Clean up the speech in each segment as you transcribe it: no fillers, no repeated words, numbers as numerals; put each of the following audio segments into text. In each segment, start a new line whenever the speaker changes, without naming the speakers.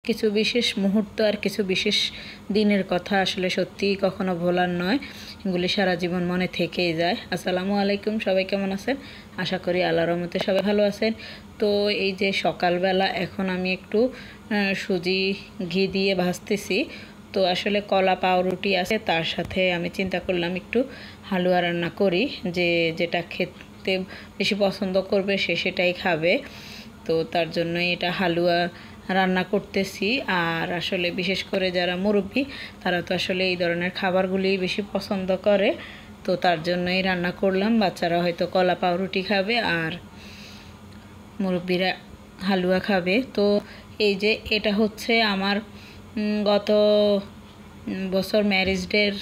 কিছু বিশেষ মুহূর্ত আর কিছু বিশেষ দিনের কথা আসলে সত্যিই কখনো ভোলার নয়, এগুলি সারা জীবন মনে থেকেই যায়। আসসালামু আলাইকুম, সবাই কেমন আছেন? আশা করি আল্লাহর রহমতে সবাই ভালো আছেন। তো এই যে সকালবেলা এখন আমি একটু সুজি ঘি দিয়ে ভাজতেছি। তো আসলে কলা পাউরুটি আছে, তার সাথে আমি চিন্তা করলাম একটু হালুয়া রান্না করি, যেটা খেতে বেশি পছন্দ করবে সে সেটাই খাবে। তো তার জন্যই এটা হালুয়া রান্না করতেছি। আর আসলে বিশেষ করে যারা মুরব্বী তারা তো আসলে এই ধরনের খাবারগুলি বেশি পছন্দ করে, তো তার জন্যই রান্না করলাম। বাচ্চারা হয়তো কলা পাউরুটি খাবে আর মুরব্বীরা হালুয়া খাবে। তো এই যে এটা হচ্ছে আমার গত বছর ম্যারেজ ডের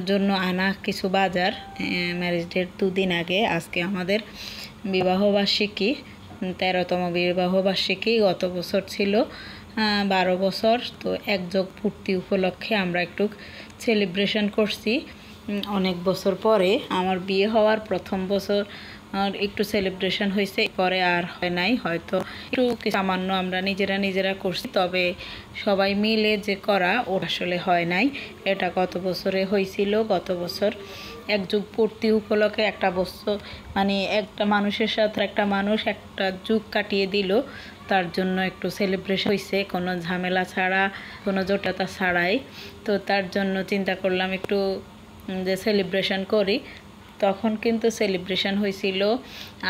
জন্য আনা কিছু বাজার। ম্যারেজ ডের 2 দিন আগে আজকে আমাদের বিবাহবার্ষিকী, 13তম বিবাহবার্ষিকী। গত বছর ছিল 12 বছর। তো একযোগ পূর্তি উপলক্ষে আমরা একটু সেলিব্রেশন করছি। অনেক বছর পরে আমার বিয়ে হওয়ার প্রথম বছর একটু সেলিব্রেশন হয়েছে, পরে আর হয় নাই। হয়তো একটু সামান্য আমরা নিজেরা করছি, তবে সবাই মিলে যে করা ওটা আসলে হয় নাই। এটা গত বছরে হয়েছিল। গত বছর একযুগ পূর্তি উপলক্ষে একটা বছর মানে একটা মানুষের সাথে একটা মানুষ একটা যুগ কাটিয়ে দিল, তার জন্য একটু সেলিব্রেশন হয়েছে, কোনো ঝামেলা ছাড়া, কোনো জটিলতা ছাড়াই। তো তার জন্য চিন্তা করলাম একটু যে সেলিব্রেশন করি। তখন কিন্তু সেলিব্রেশন হয়েছিল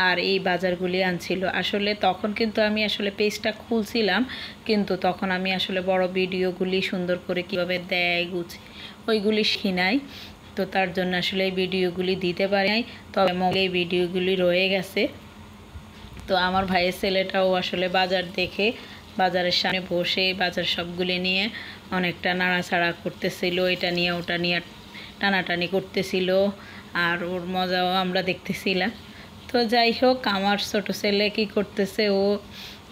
আর এই বাজারগুলি আনছিল। আসলে তখন কিন্তু আমি আসলে পেজটা খুলছিলাম, কিন্তু তখন আমি আসলে বড় ভিডিওগুলি সুন্দর করে কীভাবে দেয় ওইগুলি শিখি নাই। তো তার জন্য আসলে এই ভিডিওগুলি দিতে পারি নাই, তবে এই ভিডিওগুলি রয়ে গেছে। তো আমার ভাইয়ের ছেলেটাও আসলে বাজার দেখে বাজারের সামনে বসে বাজার সবগুলি নিয়ে অনেকটা নাড়াচাড়া করতেছিল, এটা নিয়ে ওটা নিয়ে টানাটানি করতেছিল, আর ওর মজাও আমরা দেখতেছিলাম। তো যাই হোক, আমার ছোট ছেলে কি করতেছে, ও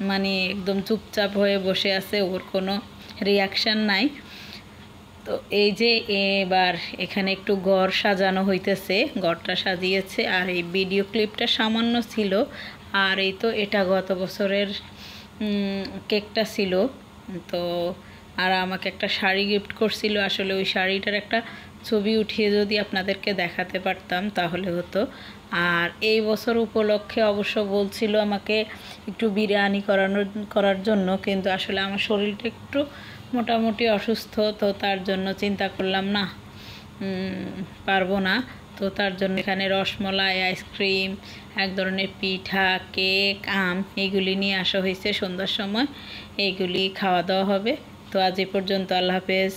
মানে একদম চুপচাপ হয়ে বসে আছে, ওর কোনো রিয়াকশান নাই। তো এই যে এবার এখানে একটু ঘর সাজানো হইতেছে, ঘরটা সাজিয়েছে। আর এই ভিডিও ক্লিপটা সামান্য ছিল। আর এই তো এটা গত বছরের কেকটা ছিল। তো আর আমাকে একটা শাড়ি গিফট করছিল। আসলে ওই শাড়িটার একটা ছবি উঠিয়ে যদি আপনাদেরকে দেখাতে পারতাম তাহলে হতো। আর এই বছর উপলক্ষে অবশ্য বলছিল আমাকে একটু বিরিয়ানি করার জন্য, কিন্তু আসলে আমার শরীরটা একটু মোটামুটি অসুস্থ। তো তার জন্য চিন্তা করলাম না, পারবো না। তো তার জন্য এখানে রসমলাই, আইসক্রিম, এক ধরনের পিঠা, কেক, আম এইগুলি নিয়ে আসা হয়েছে। সন্ধ্যার সময় এইগুলি খাওয়া দাওয়া হবে। তো আজ এই পর্যন্ত, আল্লাহ হাফেজ।